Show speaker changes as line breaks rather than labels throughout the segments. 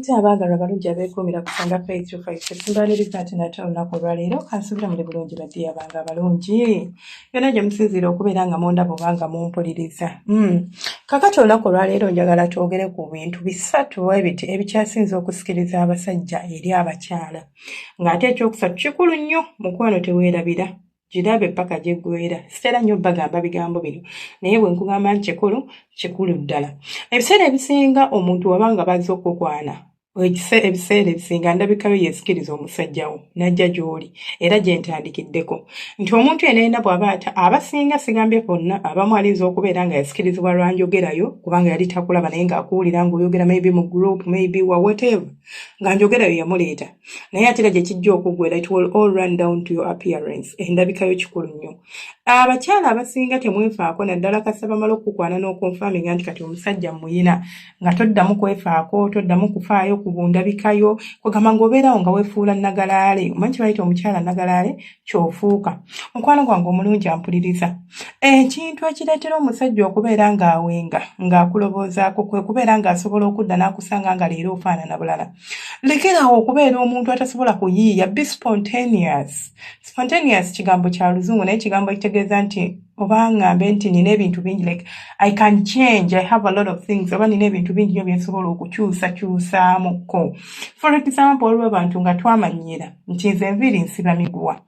Mwaramutse abaagalwa balungi abeekuumira ku Sanga Faith 256 simbaliriza ati nate olunaku olwaleero kansubira muli bulungi baddiya bange abalungi yonna gye musinziira okubeera nga mundaba oba nga mumpuliriza. Kakati olunaku olwaleero njagala twogere ku bintu bisatu ebikyasinze okusikiriza abasajja eri abakyala ng'ate ekyokusatu kikulu nnyo mukwano teweerabira girabe paka gyegwera sitera nnyo bagamba bigambo bino naye bwe nkugamba nti kikulu ddala. Ebiseera ebisinga omuntu wabanga bazze okukwana ebiseera ebisinga ndabikayo yeesikiriza omusajja wo n'ajja gy'oli era gye ntandikiddeko nti omuntu yenna bw'aba abasinga sigambye bonna abamu alinza okubeera nga yasikirizibwa lwanjogerayo kubanga yali takulaba naye ng'akuwulira ng'oyogera maybe mu group maybe wa whatever nga njogerayo yamuleeta naye ate gye kijja okuggwera it will all run down to your appearance endabikayo kikulu nnyo. Abakyala abasinga temwefaako naddala kasaba mala okukwana n'okunfaaminga nti kati omusajja muyina nga toddamu kwefaako toddamu kufaayo kubundabikayo kugamba ng'obeerawo nga weefuula nagalaale omanyi bayita omukyala nagalaale ky'ofuuka. Mukwano gwange omulungi ampuliriza ekintu ekireetera omusajja okubeera ng'awenga ng'akuloboozaako kwe kubeera ng'asobola okudda n'akusanga nga leero ofaanana bulala. Lekerawo okubeera omuntu atasobola kuyiiya be spontaneous. Spontaneous kigambo kya luzungu naye kigambo ekitegeeza nti oba ngambe nti nina ebintu bingi like I can change, I have a lot of things oba nina ebintu bingi nnyo bye nsobola okukyusakyusaamuko. For example olwo abantu nga twamanyira nti nze enviiri nsiba miguwa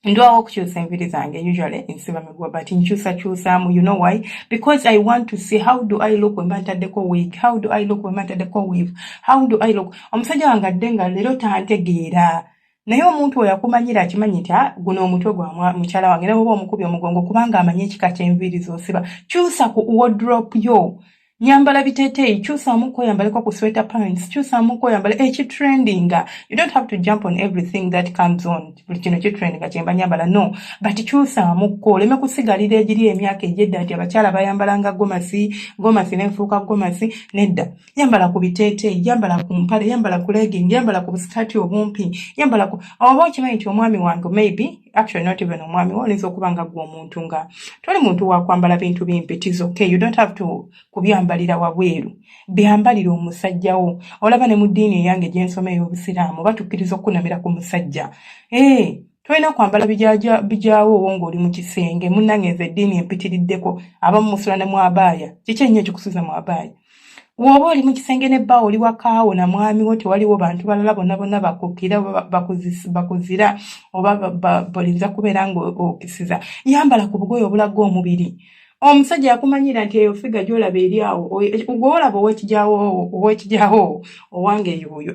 ndwawo okukyusa enviiri zange usually nsiba miguwa but nkyusakyusaamu you know why? Because I want to see how do I look when bantaddeko wig, how do I look when bantaddeko weave, how do I look. Omusajja wange adde nga leero tantegeera naye omuntu oyo akumanyira akimanyi nti guno omutwe gwa mukyala wange naye oba omukubi omugongo kubanga amanyi ekika ky'enviiri z'osiba kyusa ku wardrobe yo nyambala biteeteeyi kyusaamu kweyambaleko ku sweater pants kyusaamu kweyambala ekitrendinga. You don't have to jump on everything that comes on buli kino kitrendinga kyemba nyambala no but kyusaamu ko oleme kusigalira egiri emyaka egyedda nti abakyala bayambalanga gomasi n'enfuuka gomasi nedda. Yambala ku biteeteeyi yambala ku mpale yambala ku legging yambala ku busikati obumpi yambala ku oba okimanyi nti omwami wange maybe actually not even omwami wolinza okuba nga gwe omuntu nga toli muntu wa kwambala bintu bimpitiza okay you don't have to kubyambalira wabweru byambalira omusajjawo. Olaba ne mu ddiini eyange gye nsoma ey'obusiraamu batukkiriza okunamira ku musajja tolina kwambala bijaawo ng'oli mu kisenge munnange nze eddiini empitiriddeko abamu musula ne mu abaaya kiki ennyo ekikusuza mu abaaya woba oli mu kisenge nebbaawo oli wakaawo na mwami wo tewaliwo bantu balala bonna bakukira bakuzira oba bolinza kubeera ng'okisiza yambala ku bugoye obulaga omubiri. Omusajja yakumanyira nti eyo figa gy'olaba eri awo gw'olaba ow'ekijaawo owange eyoyo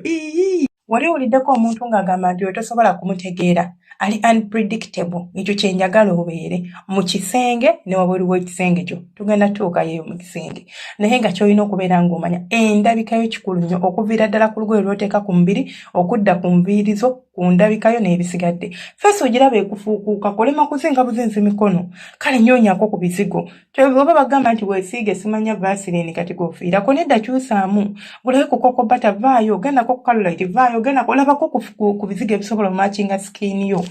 wali owuliddeko omuntu ng'agamba nti tosobola kumutegeera ali unpredictable. Ekyo kye njagala obeere mu kisenge ne wabweru w'ekisenge kyo tugenda tuukayo mu kisenge naye nga ky'olina okubeera ng'omanya endabikayo kikulu nnyo okuviira ddala ku lugoye lw'oteeka ku mubiri okudda ku nviiri zo ku ndabikayo n'ebisigadde. Feesi ogiraba ekufuukuuka kolema kuzinga buzinzi mikono kale nyoonyako ku bizigo oba bagamba nti weesiige simanya vaseline kati gofiirako nedda kyusaamu gulabe ku koko bata vaayo gendako ku kalolite vaayo genda olabako ku bizigo ebisobola omakinga sikiini yo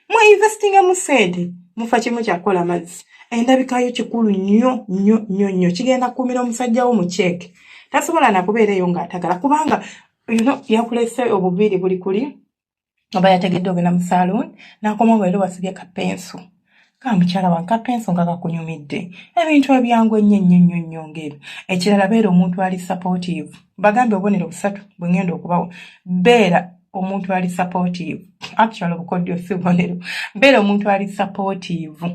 mweinvestinga mu ssente mufa kimu kyakola mazzi. Endabikayo kikulu nnyo kigenda kukuumira omusajjawo mu cheeke tasobola nakubeera eyo ng'atagala kubanga yakulese obuviiri buli kuli oba yategedde ogenda mu saloon n'akomawo ero wasibye kapenso mukyala wange kapenso nga kakunyumidde ebintu ebyangu ennyo ng'ebyo. Ekirala beera omuntu ali supportive bagambe obubonero busatu bwe ngenda okubawo beera omuntu ali supportive actually obukodyo si bubonero beera omuntu ali supportive.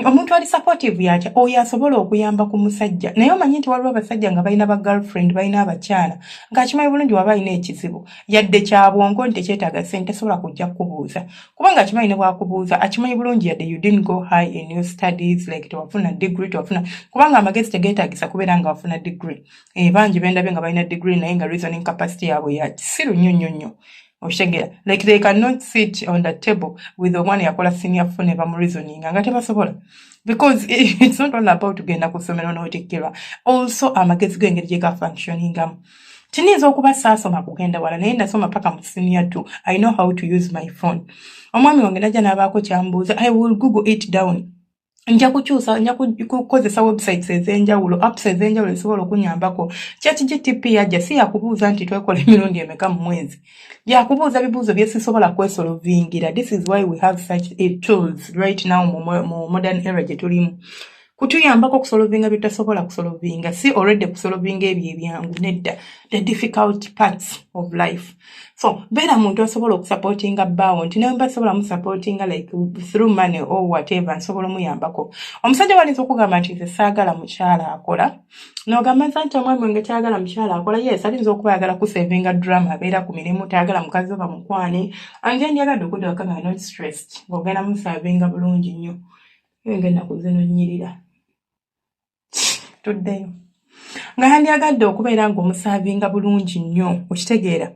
Omuntu ali supportive yatya oyo asobola okuyamba ku musajja naye omanyi nti waliwo abasajja nga balina ba girlfriend balina abakyala ng'akimanyi bulungi waba alina ekizibu yadde kya bwongo nti tekyetaaga ssente tasobola kujja kukubuuza kubanga akimanyi ne bwakubuuza akimanyi bulungi yadde you didn't go high in your studies like tewafuna degree tewafuna kubanga amagezi tegeetaagisa kubeera nga wafuna degree bangi bendabye nga balina degree naye nga reasoning capacity yaabwe ya kisiru nnyo oshegera like they cannot sit on the table with omwana yakola senior phone bamu reasoning nga tebasobola because it's not all about kugenda ku ssomero n'otikkirwa also amagezi g'engeri gye ga functioningamu. Tiniyinza okuba saasoma kugenda wala naye nasoma paka mu senior 2 I know how to use my phone. Omwami wange najja n'abaako kyambuuza I will google it down nja kukozesa websites ez'enjawulo, apps ez'enjawulo ezisobola okunyambako. ChatGPT yajja si yakubuuza nti twekola emirundi emeka mu mwezi. Yakubuuza bibuuzo bye sisobola kwesolovingira. This is why we have such tools right now mu modern era gye tulimu. Kutuyambako okusolovinga bye tutasobola kusolovinga. Si already kusolovinga ebyo ebyangu nedda. The difficult parts of life. So, beera muntu asobola okusupportinga bbaawo nti nawe mba sobola musupportinga like through money or whatever nsobola muyambako. Omusajja walinza okugamba nti nze saagala mukyala akola. N'ogamba nti omwami wange tayagala mukyala akola. Yes, alinza okuba ayagala kusevinga drama abeera ku mirimu tayagala mukazi oba mukwani. Anje ndyagadde okuddaako nga not stressed. Ng'ogenda musavinga bulungi nnyo. Ng'ennaku zino nnyirira. Tuddeyo. Nga yandyagadde okubeera ng'omusaavinga bulungi nnyo okitegeera.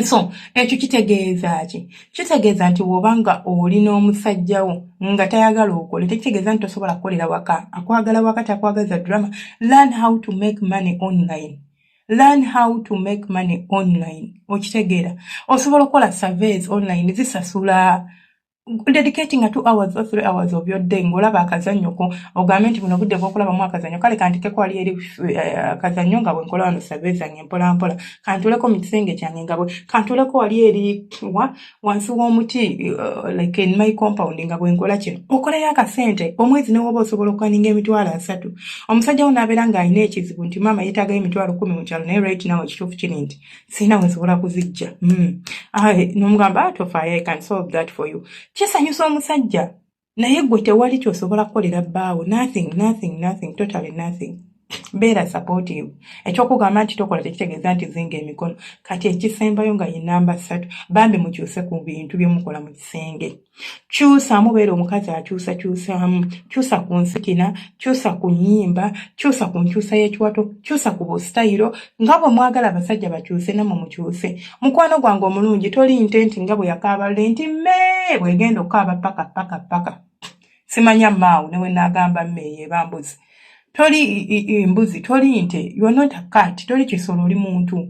So, ekyo kitegeeza ki? Kitegeeza nti bw'obanga oli n'omusajjawo nga tayagala okole, tekitegeeza nti tosobola kukolera waka. Akwagala waka takwagaza drama. Learn how to make money online. Learn how to make money online. Okitegeera. Osobola okukola surveys online zisasula. Dedicating 2 hours or 3 hours of your day ngolaba akazannyo ko ogambe nti buno budde bw'okulaba mu akazannyo kale kantike wali eri akazannyo nga bwe nkola wano survey zange mpola mpola kantuleko mu kisenge kyange nga bwe kantuleko wali eri wansi w'omuti like in my compound nga bwe nkola kino okoleyo akasente omwezi ne woba osobola okukaninga emitwalo 3 omusajja wo n'abeera ng'alina ekizibu nti maama yeetaagayo emitwalo 10 mu kyalo naye right now ekituufu kiri nti sirina we nsobola kuzijja n'omugamba tofaayo I can solve that for you. Kisanyusa omusajja naye gwe tewali ky'osobola kukolera bbaawo. Nothing, totally nothing. Beera supportive. Ekyokugamba nti tokola tekitegeeza nti zinga emikono. Kati ekisembayo nga ye namba 3 bambi mukyuse ku bintu bye mukola mu kisenge. Kyusamu beera omukazi akyusamu. Kyusa ku nsikina, kyusa ku nnyimba, kyusa ku nkyusa y'ekiwato, kyusa ku bustayiro. Nga bwe mwagala abasajja bakyuse namwe mukyuse. Mukwano gwange omulungi toli intenti nga bwe yakaabala nti mmee bwegenda okaaba paka. Simanya maawo newe n'agamba mmee yebambuzi. Toli mbuzi, toli nte, you are not a cat, toli kisolo oli muntu.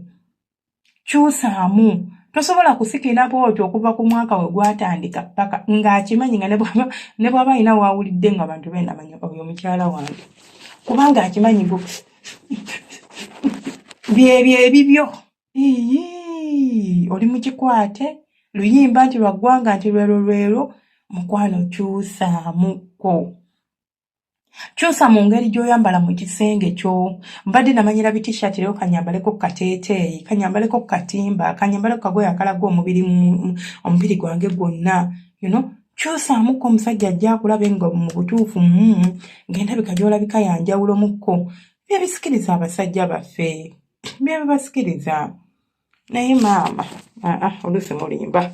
Kyusaamu. Tosobola kusikira bw'otyo okuva ku mwaka we gwatandika paka ng'akimanyi nga ne bw'aba alina wawulidde nga abantu benda manyi oyo mukyala wange. Kubanga akimanyi ebibyo. Oli mukikwate, luyimba nti lwa ggwanga nti lwero, mukwano kyusaamuko. Kyusa mu ngeri gy'oyambala mu kisenge kyo. Mbadde namanyira biti-shirt lero kanyambaleko kateeteeyi, kanyambaleko katimba, kanyambaleko kagoye akalaga omubiri gwange gwonna. You know, kyusaamuko omusajja ajja akulabe nga mu butuufu ng'endabika gy'olabika yanjawulomukko. Byebisikiriza abasajja baffe. Byebibasikiriza. Naye maama, oluusi mulimba.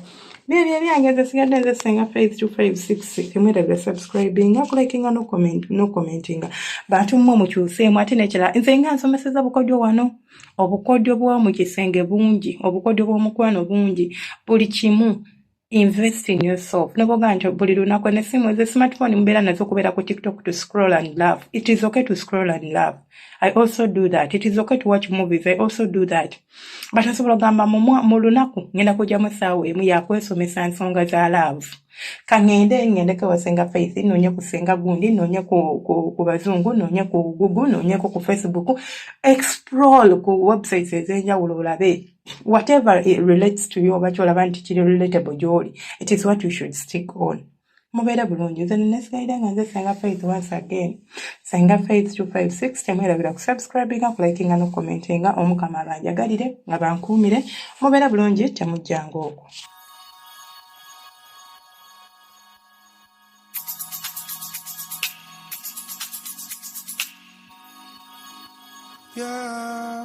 Bibyo ebyange nze sigadde nze Senga Faith 256 temwerabira subscribinga kulikinga no commentinga bantu mmwe mukyuseemu ate nekirala nze nga nsomeseza bukodyo wano obukodyo bw'omu kisenge bungi obukodyo bw'omukwano bungi buli kimu invest in yourself. Noboga nti buli lunaku n'essimu eze smartphone mbeera nazo kubeera ku TikTok to scroll and laugh. It is okay to scroll and laugh. I also do that. It is okay to watch movies. I also do that. But asobola gamba mu lunaku ngenda kujjamu essaawa emu yakwesomesa nsonga za love. Ngendeko wa Senga Faith, nonye ku Senga gundi, nonye ku bazungu, nonye ku Google, nonye ku Facebook. Explore ku websites ez'enjawulo olabe. Whatever it relates to you, oba kyolaba nti kiri relatable gy'oli, it is what you should stick on. Mubeera bulungi. Nze nneesigaira nga nze Senga Faith once again. Senga Faith 256 temwerabira ku subscribinga, ku likinga no commentinga. Omukama abanjagalire nga bankuumire. Mubeera bulungi temujjanga okwo. Yeah.